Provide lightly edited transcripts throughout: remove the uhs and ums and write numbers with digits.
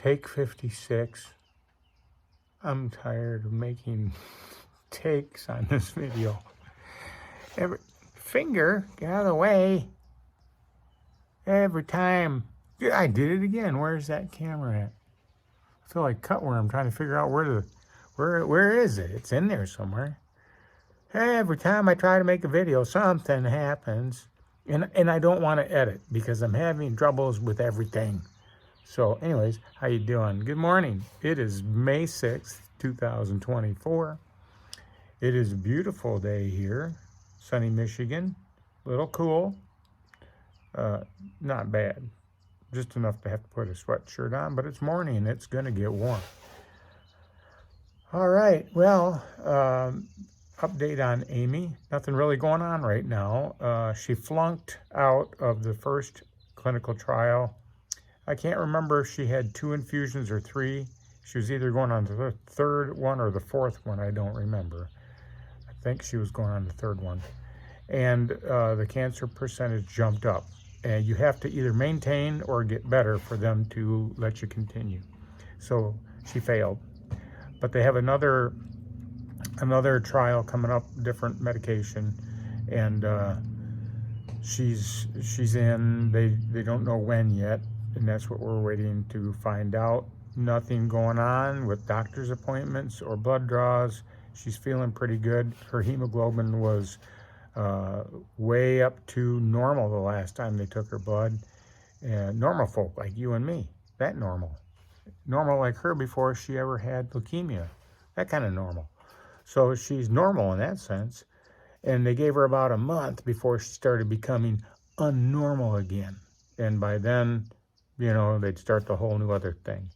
Take 56. I'm tired of making takes on this video. Finger, get out of the way. Every time. I did it again. Where's that camera at? I feel like cutworm. I'm trying to figure out where is it? It's in there somewhere. Every time I try to make a video, something happens. And I don't want to edit because I'm having troubles with everything. So anyways, how you doing? Good morning. It is May 6th, 2024. It is a beautiful day here. Sunny Michigan. A little cool. Not bad. Just enough to have to put a sweatshirt on, but it's morning. It's going to get warm. All right. Well, update on Amy. Nothing really going on right now. She flunked out of the first clinical trial. I can't remember if she had 2 infusions or 3. She was either going on the third one or the fourth one. I don't remember. I think she was going on the third one. And the cancer percentage jumped up. And you have to either maintain or get better for them to let you continue. So she failed. But they have another trial coming up, different medication, and she's in. They don't know when yet, and that's what we're waiting to find out. Nothing going on with doctor's appointments or blood draws. She's feeling pretty good. Her hemoglobin was way up to normal the last time they took her blood. And normal folk like you and me, that normal like her before she ever had leukemia, that kind of normal. So she's normal in that sense. And they gave her about a month before she started becoming unnormal again. And by then, you know, they'd start the whole new other thing.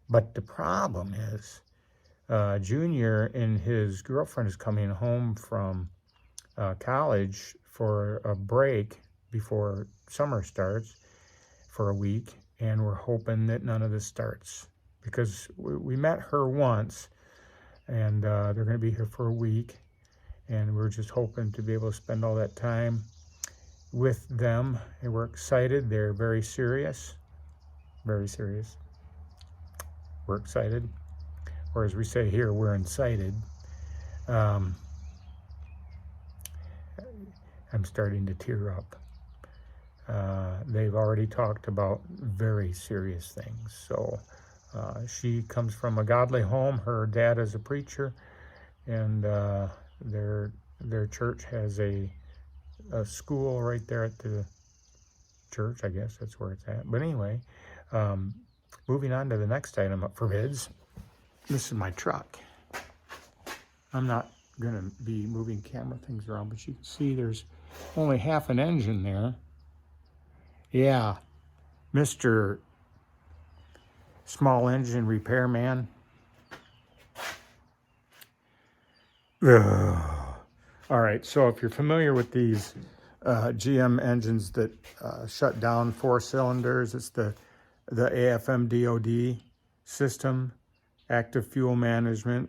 But the problem is, Junior and his girlfriend is coming home from college for a break before summer starts for a week. And we're hoping that none of this starts. Because we met her once. And they're going to be here for a week, and we're just hoping to be able to spend all that time with them. And we're excited. They're very serious, very serious. We're excited, or as we say here, we're incited. I'm starting to tear up. They've already talked about very serious things, so she comes from a godly home. Her dad is a preacher, and their church has a school right there at the church. I guess that's where it's at. But anyway, moving on to the next item up for bids. This is my truck. I'm not going to be moving camera things around, but you can see there's only half an engine there. Yeah, Mr. Small engine repairman. All right, so if you're familiar with these GM engines that shut down 4 cylinders, it's the AFM DOD system, active fuel management.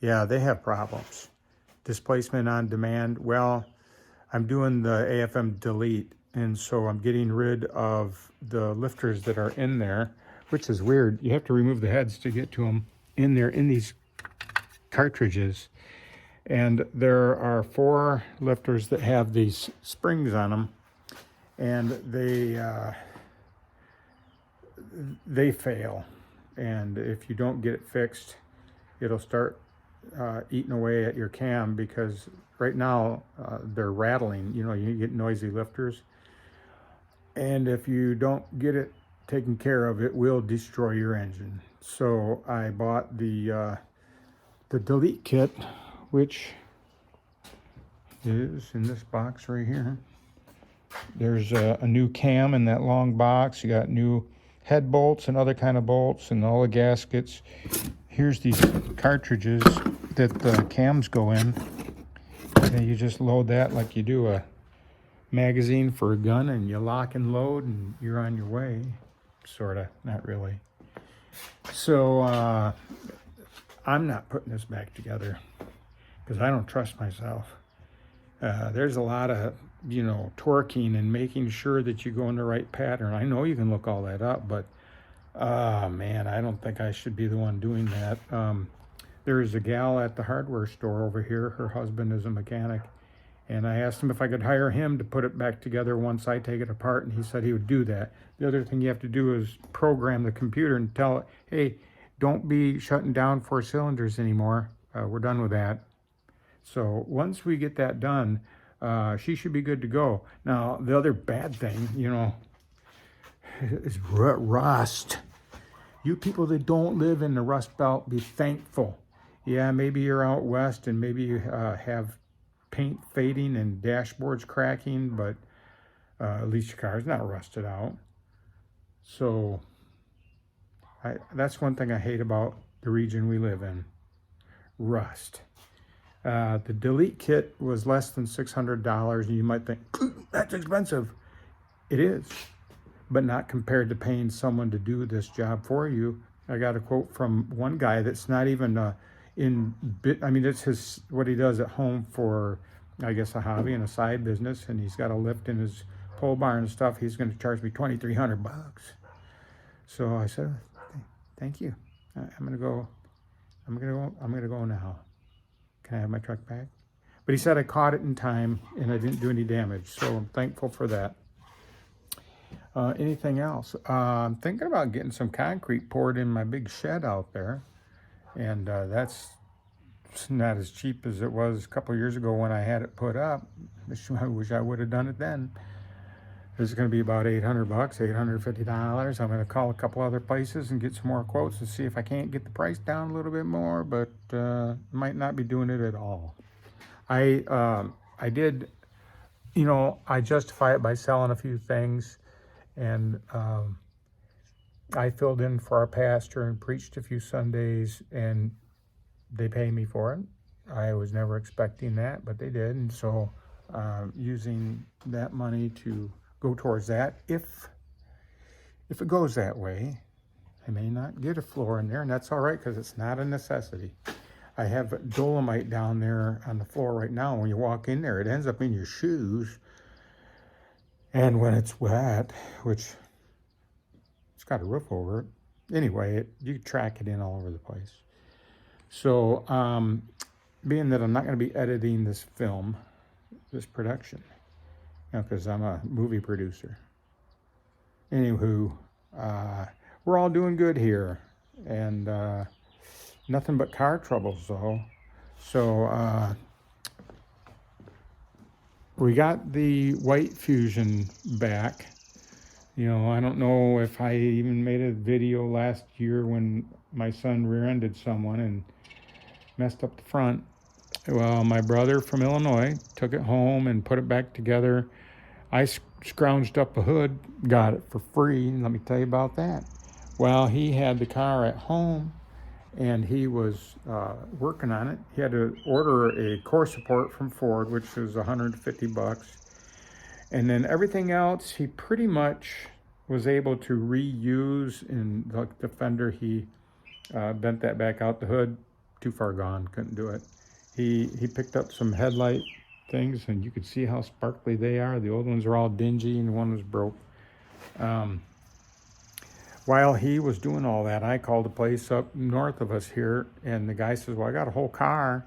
Yeah, they have problems. Displacement on demand. Well, I'm doing the AFM delete. And so I'm getting rid of the lifters that are in there, which is weird. You have to remove the heads to get to them in there in these cartridges. And there are 4 lifters that have these springs on them, and they fail. And if you don't get it fixed, it'll start eating away at your cam, because right now they're rattling. You know, you get noisy lifters. And if you don't get it taken care of, it will destroy your engine. So I bought the delete kit, which is in this box right here. There's a new cam in that long box. You got new head bolts and other kind of bolts and all the gaskets. Here's these cartridges that the cams go in. And you just load that like you do a magazine for a gun, and you lock and load, and you're on your way. Sort of, not really. So I'm not putting this back together because I don't trust myself. There's a lot of torquing and making sure that you go in the right pattern. I know you can look all that up, but man, I don't think I should be the one doing that. There is a gal at the hardware store over here. Her husband is a mechanic, and I asked him if I could hire him to put it back together once I take it apart, and he said he would do that. The other thing you have to do is program the computer and tell it, hey, don't be shutting down 4 cylinders anymore. We're done with that. So once we get that done, she should be good to go. Now, the other bad thing, is rust. You people that don't live in the Rust Belt, be thankful. Yeah, maybe you're out west and maybe you have paint fading and dashboards cracking, but at least your car's not rusted out. So that's one thing I hate about the region we live in, rust. The delete kit was less than $600, and you might think, that's expensive. It is, but not compared to paying someone to do this job for you. I got a quote from one guy that's not even it's what he does at home for, I guess, a hobby and a side business, and he's got a lift in his pole barn and stuff. He's going to charge me $2,300. So I said, thank you. I'm gonna go now. Can I have my truck back? But he said I caught it in time and I didn't do any damage, so I'm thankful for that. Anything else? I'm thinking about getting some concrete poured in my big shed out there, and that's not as cheap as it was a couple years ago when I had it put up. I wish I would have done it then. It's going to be about $800, $850. I'm going to call a couple other places and get some more quotes and see if I can't get the price down a little bit more, but might not be doing it at all. I did, I justify it by selling a few things, and I filled in for our pastor and preached a few Sundays, and they pay me for it. I was never expecting that, but they did, and so using that money to go towards that. If it goes that way, I may not get a floor in there, and that's all right because it's not a necessity. I have dolomite down there on the floor right now. When you walk in there, it ends up in your shoes, and when it's wet, which it's got a roof over it, anyway, you track it in all over the place. So being that I'm not going to be editing this film, this production, because I'm a movie producer. Anywho, we're all doing good here, and nothing but car troubles though. So we got the white Fusion back. I don't know if I even made a video last year when my son rear-ended someone and messed up the front. Well, my brother from Illinois took it home and put it back together. I scrounged up a hood, got it for free. Let me tell you about that. Well, he had the car at home, and he was working on it. He had to order a core support from Ford, which was $150. And then everything else, he pretty much was able to reuse. In the fender, he bent that back out. The hood, too far gone, couldn't do it. He picked up some headlight things, and you could see how sparkly they are. The old ones are all dingy, and one was broke. While he was doing all that, I called a place up north of us here, and the guy says, well, I got a whole car.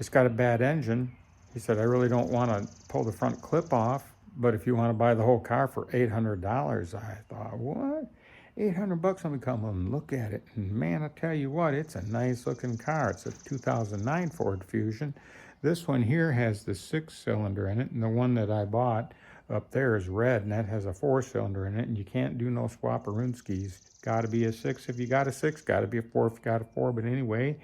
It's got a bad engine. He said, I really don't want to pull the front clip off, but if you want to buy the whole car for $800, I thought, what? $800? Let me come and look at it. And man, I tell you what, it's a nice looking car. It's a 2009 Ford Fusion. This one here has the 6-cylinder in it, and the one that I bought up there is red, and that has a 4-cylinder in it, and you can't do no swapperunskis. Got to be a 6 if you got a 6, got to be a 4 if you got a 4. But anyway,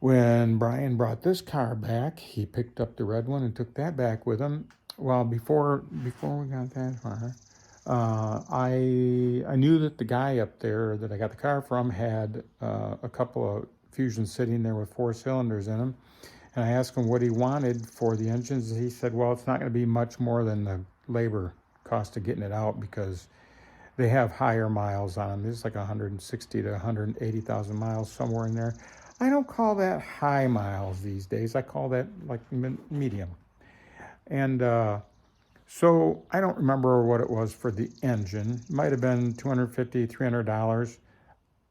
when Brian brought this car back, he picked up the red one and took that back with him. Well, before we got that far, I knew that the guy up there that I got the car from had a couple of Fusions sitting there with 4 cylinders in them. And I asked him what he wanted for the engines. He said, well, it's not going to be much more than the labor cost of getting it out because they have higher miles on them. It's like 160 to 180,000 miles, somewhere in there. I don't call that high miles these days. I call that like medium. And so I don't remember what it was for the engine. Might have been $250, $300.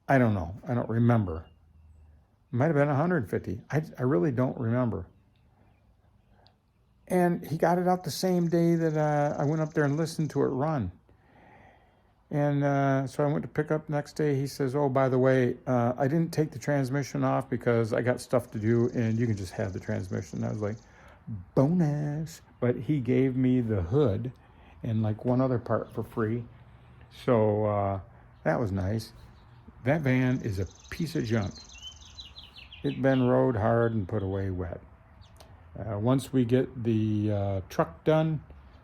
I don't know. I don't remember. It might have been 150. I really don't remember. And he got it out the same day that I went up there and listened to it run. And so I went to pick up next day. He says, oh, by the way, I didn't take the transmission off because I got stuff to do and you can just have the transmission. I was like, bonus. But he gave me the hood and like one other part for free. So that was nice. That van is a piece of junk. It's been rode hard and put away wet. Once we get the truck done,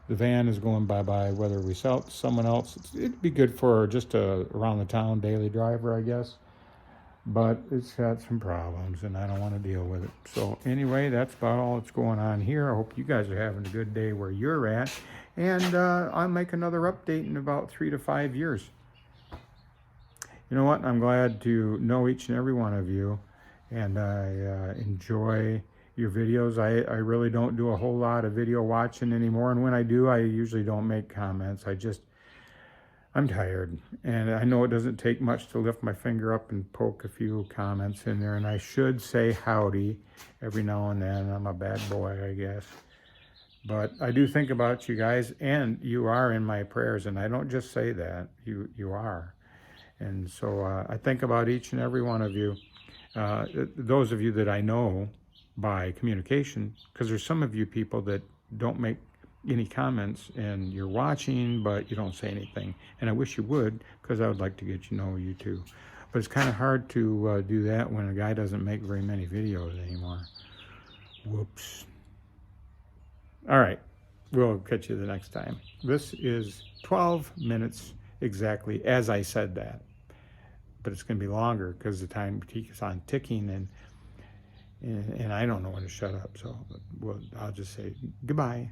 the van is going bye-bye. Whether we sell it to someone else, it'd be good for just a around-the-town daily driver, I guess. But it's got some problems, and I don't want to deal with it. So anyway, that's about all that's going on here. I hope you guys are having a good day where you're at. And I'll make another update in about 3 to 5 years. You know what? I'm glad to know each and every one of you. And I enjoy your videos. I really don't do a whole lot of video watching anymore, and when I do, I usually don't make comments. I'm tired, and I know it doesn't take much to lift my finger up and poke a few comments in there, and I should say howdy every now and then. I'm a bad boy, I guess. But I do think about you guys, and you are in my prayers, and I don't just say that. You are. And so I think about each and every one of you. Those of you that I know by communication, because there's some of you people that don't make any comments and you're watching, but you don't say anything. And I wish you would, because I would like to get to know you too. But it's kind of hard to do that when a guy doesn't make very many videos anymore. Whoops. All right, we'll catch you the next time. This is 12 minutes exactly as I said that. But it's going to be longer because the time keeps on ticking, and I don't know when to shut up. So I'll just say goodbye.